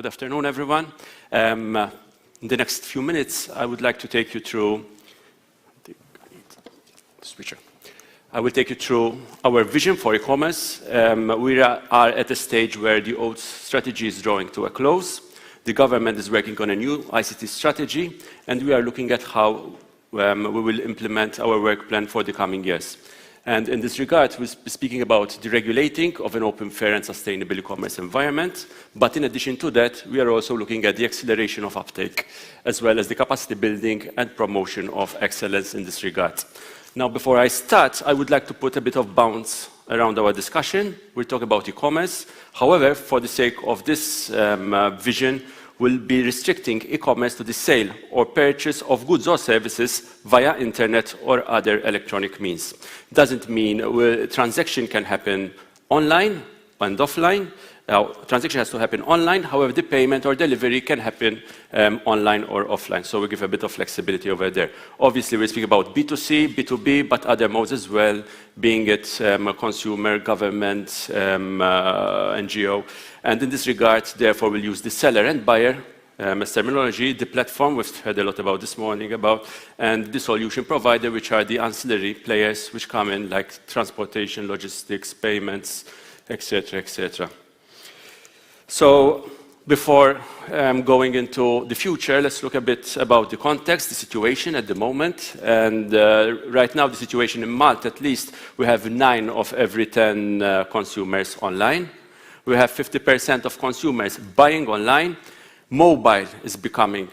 Good afternoon, everyone. In the next few minutes, I would like to take you through I will take you through our vision for e-commerce. We are at a stage where the old strategy is drawing to a close. The government is working on a new ICT strategy, and we are looking at how we will implement our work plan for the coming years. And in this regard, we're speaking about the regulating of an open, fair, and sustainable e-commerce environment. But in addition to that, we are also looking at the acceleration of uptake, as well as the capacity building and promotion of excellence in this regard. Now, before I start, I would like to put a bit of bounds around our discussion. We'll talk about e-commerce. However, for the sake of this vision, we'll be restricting e-commerce to the sale or purchase of goods or services via internet or other electronic means. It doesn't mean transaction can happen online and offline. Transaction has to happen online, however, the payment or delivery can happen online or offline. So we give a bit of flexibility over there. Obviously, we speak about B2C, B2B, but other modes as well, being it consumer, government, NGO. And in this regard, therefore, we'll use the seller and buyer as terminology, the platform, we've heard a lot about this morning about, and the solution provider, which are the ancillary players which come in, like transportation, logistics, payments, etc., etc. So before going into the future, let's look a bit about the context, the situation at the moment. And right now, the situation in Malta, at least, we have 9 of every 10 consumers online. We have 50% of consumers buying online. Mobile is becoming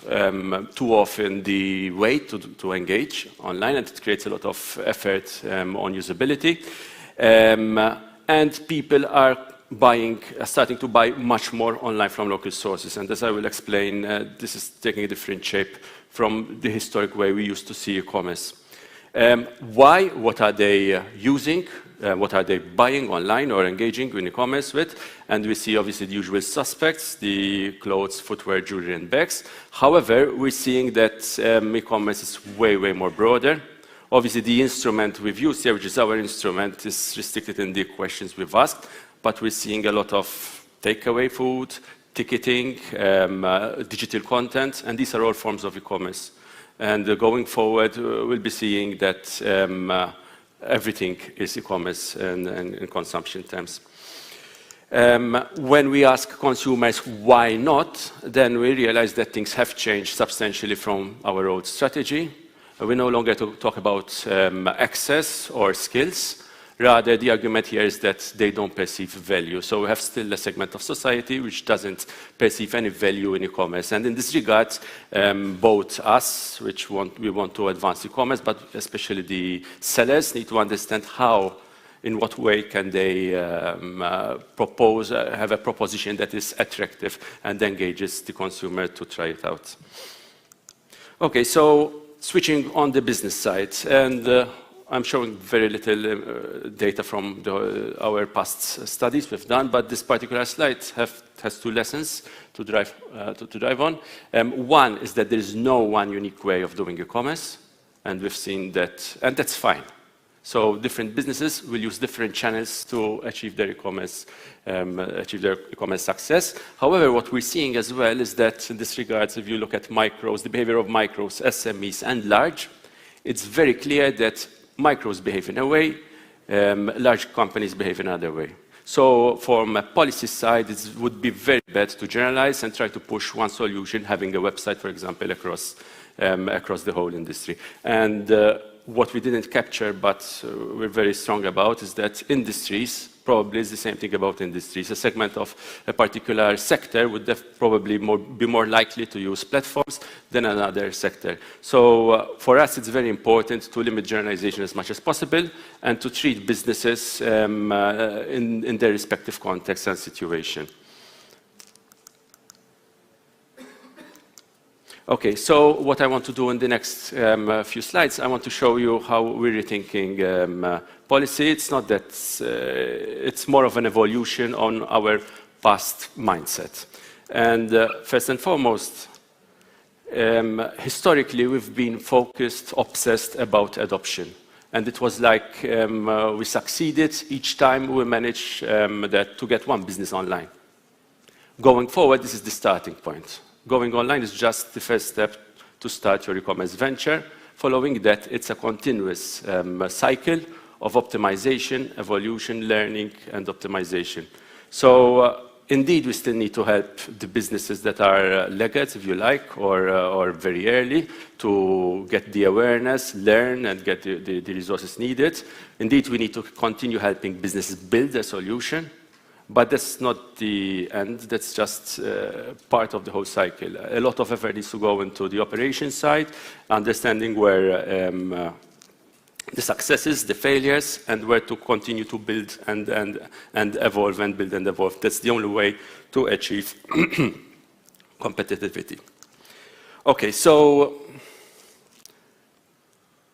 too often the way to engage online, and it creates a lot of effort on usability. And people are starting to buy much more online from local sources. And as I will explain, this is taking a different shape from the historic way we used to see e-commerce. Why? What are they using? What are they buying online or engaging in e-commerce with? And we see obviously the usual suspects, the clothes, footwear, jewelry, and bags. However, we're seeing that e-commerce is way, way more broader. Obviously, the instrument we've used here, which is our instrument, is restricted in the questions we've asked. But we're seeing a lot of takeaway food, ticketing, digital content, and these are all forms of e-commerce. And going forward, we'll be seeing that everything is e-commerce in consumption terms. When we ask consumers why not, then we realize that things have changed substantially from our old strategy. We no longer talk about access or skills. Rather, the argument here is that they don't perceive value. So we have still a segment of society which doesn't perceive any value in e-commerce. And in this regard, both us, we want to advance e-commerce, but especially the sellers need to understand in what way can they have a proposition that is attractive and engages the consumer to try it out. Okay, so switching on the business side. And I'm showing very little data from our past studies we've done, but this particular slide has 2 lessons to drive on. One is that there is no one unique way of doing e-commerce, and we've seen that, and that's fine. So different businesses will use different channels to achieve their e-commerce success. However, what we're seeing as well is that in this regard, if you look at micros, the behavior of micros, SMEs, and large, it's very clear that micros behave in a way, large companies behave in another way. So from a policy side, it would be very bad to generalize and try to push one solution, having a website, for example, across the whole industry. And what we didn't capture, but we're very strong about, is that industries, probably is the same thing about industries. A segment of a particular sector would probably be more likely to use platforms than another sector. So for us, it's very important to limit generalization as much as possible and to treat businesses in their respective context and situation. Okay, so what I want to do in the next few slides, I want to show you how we're rethinking policy. It's not that, it's more of an evolution on our past mindset. And first and foremost, historically, we've been focused, obsessed about adoption. And it was like we succeeded each time we managed to get one business online. Going forward, this is the starting point. Going online is just the first step to start your e-commerce venture. Following that, it's a continuous cycle of optimization, evolution, learning, and optimization. So indeed, we still need to help the businesses that are laggards, if you like, or very early to get the awareness, learn, and get the resources needed. Indeed, we need to continue helping businesses build a solution, but that's not the end. That's just part of the whole cycle. A lot of effort needs to go into the operation side, understanding where the successes, the failures, and where to continue to build and evolve and build and evolve. That's the only way to achieve competitivity. Okay, so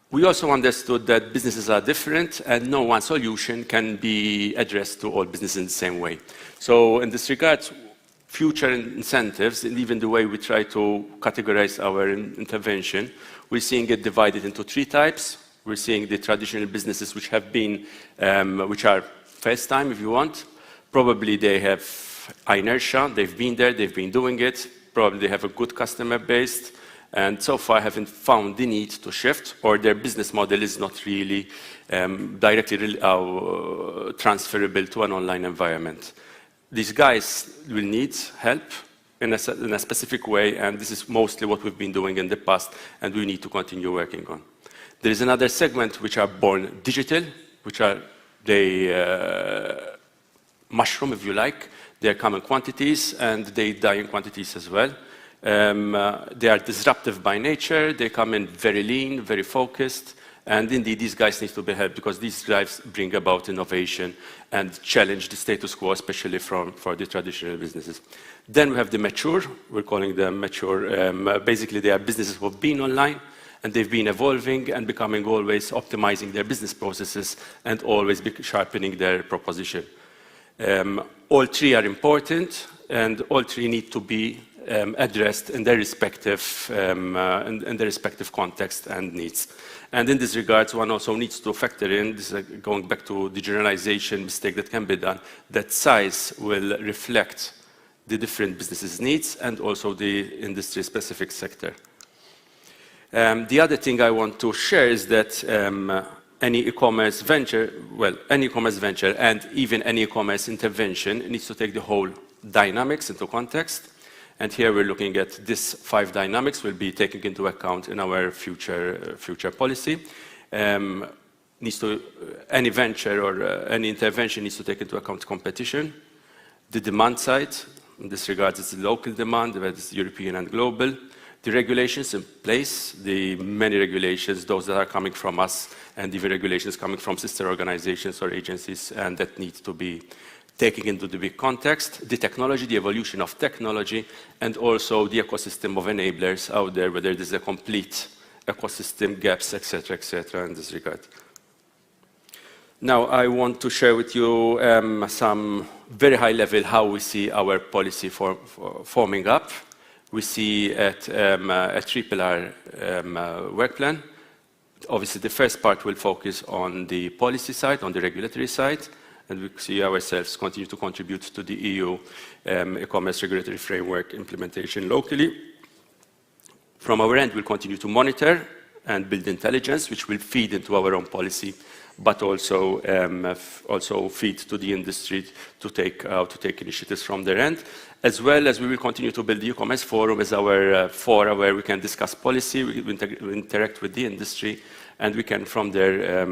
we also understood that businesses are different and no one solution can be addressed to all businesses in the same way. So in this regard, future incentives, and even the way we try to categorize our intervention, we're seeing it divided into 3 types. We're seeing the traditional businesses which have been, which are first time, if you want. Probably they have inertia, they've been there, they've been doing it. Probably they have a good customer base, and so far haven't found the need to shift, or their business model is not really directly transferable to an online environment. These guys will need help in a specific way, and this is mostly what we've been doing in the past, and we need to continue working on. There is another segment which are born digital, which are they mushroom, if you like. They come in quantities and they die in quantities as well. They are disruptive by nature. They come in very lean, very focused, and indeed these guys need to be helped because these guys bring about innovation and challenge the status quo, especially for the traditional businesses. Then we have the mature. We're calling them mature. Basically, they are businesses who have been online, and they've been evolving and becoming always optimizing their business processes and always sharpening their proposition. All 3 are important, and all 3 need to be addressed in their respective context and needs. And in this regard, one also needs to factor in, this is going back to the generalization mistake that can be done, that size will reflect the different businesses' needs and also the industry-specific sector. The other thing I want to share is that any e-commerce venture, and even any e-commerce intervention needs to take the whole dynamics into context. And here we're looking at these 5 dynamics we'll be taking into account in our future policy. Any venture or any intervention needs to take into account competition, the demand side. In this regard, it's the local demand, whether it's European and global. The regulations in place, the many regulations, those that are coming from us, and even regulations coming from sister organizations or agencies, and that need to be taken into the big context. The technology, the evolution of technology, and also the ecosystem of enablers out there, whether there's a complete ecosystem gaps, etc., in this regard. Now, I want to share with you some very high level how we see our policy forming up. We see at a 3-pillar work plan. Obviously, the first part will focus on the policy side, on the regulatory side, and we see ourselves continue to contribute to the EU e-commerce regulatory framework implementation locally. From our end, we'll continue to monitor and build intelligence, which will feed into our own policy, but also feed to the industry to take initiatives from their end, as well as we will continue to build the e-commerce forum as our forum where we can discuss policy, we interact with the industry, and we can from there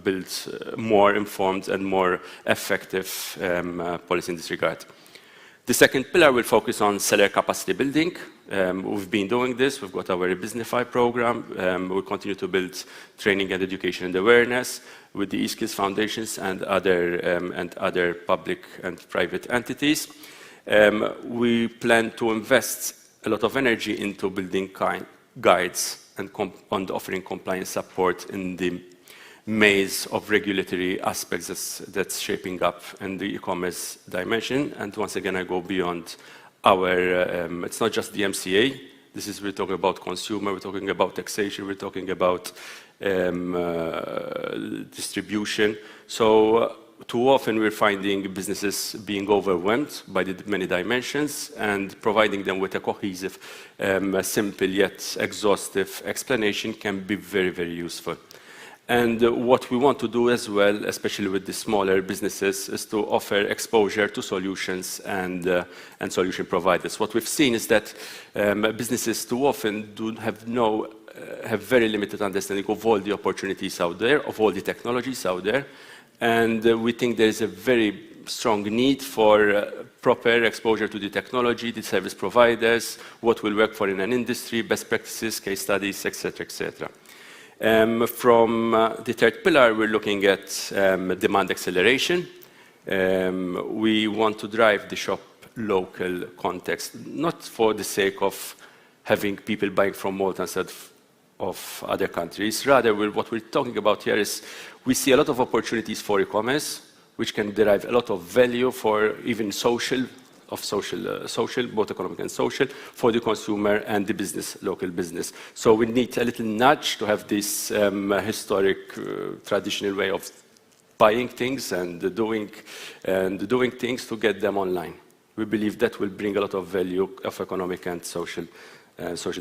build more informed and more effective policy in this regard. The second pillar will focus on seller capacity building. We've been doing this. We've got our Businessify program. We'll continue to build training and education and awareness with the eSkills foundations and other public and private entities. We plan to invest a lot of energy into building guides and offering compliance support in the maze of regulatory aspects that's shaping up in the e-commerce dimension. And once again, I go beyond it's not just the MCA. We're talking about consumer, we're talking about taxation, we're talking about distribution. So too often we're finding businesses being overwhelmed by the many dimensions, and providing them with a cohesive, simple yet exhaustive explanation can be very, very useful. And what we want to do as well, especially with the smaller businesses, is to offer exposure to solutions and solution providers. What we've seen is that businesses too often have very limited understanding of all the opportunities out there, of all the technologies out there. And we think there is a very strong need for proper exposure to the technology, the service providers, what will work for in an industry, best practices, case studies, etc., etc. From the third pillar, we're looking at demand acceleration. We want to drive the shop local context, not for the sake of having people buying from Malta instead of other countries. Rather, what we're talking about here is we see a lot of opportunities for e-commerce, which can derive a lot of value for even social, both economic and social, for the consumer and the business, local business. So we need a little nudge to have this historic, traditional way of buying things and doing things to get them online. We believe that will bring a lot of value of economic and social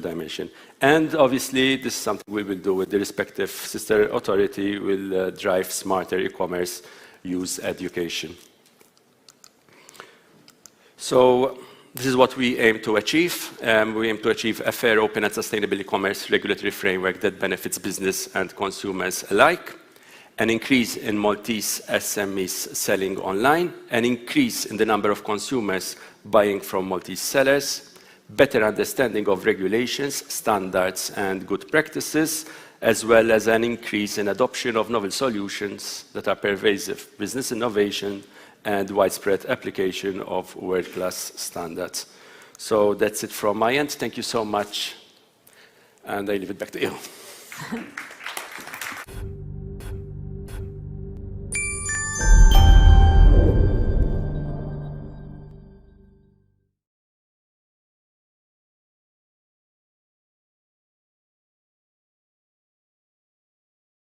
dimension. And obviously, this is something we will do with the respective sister authority, will drive smarter e-commerce use education. So this is what we aim to achieve. We aim to achieve a fair, open, and sustainable e-commerce regulatory framework that benefits business and consumers alike, an increase in Maltese SMEs selling online, an increase in the number of consumers buying from Maltese sellers, better understanding of regulations, standards, and good practices, as well as an increase in adoption of novel solutions that are pervasive business innovation and widespread application of world-class standards. So that's it from my end. Thank you so much, and I leave it back to you.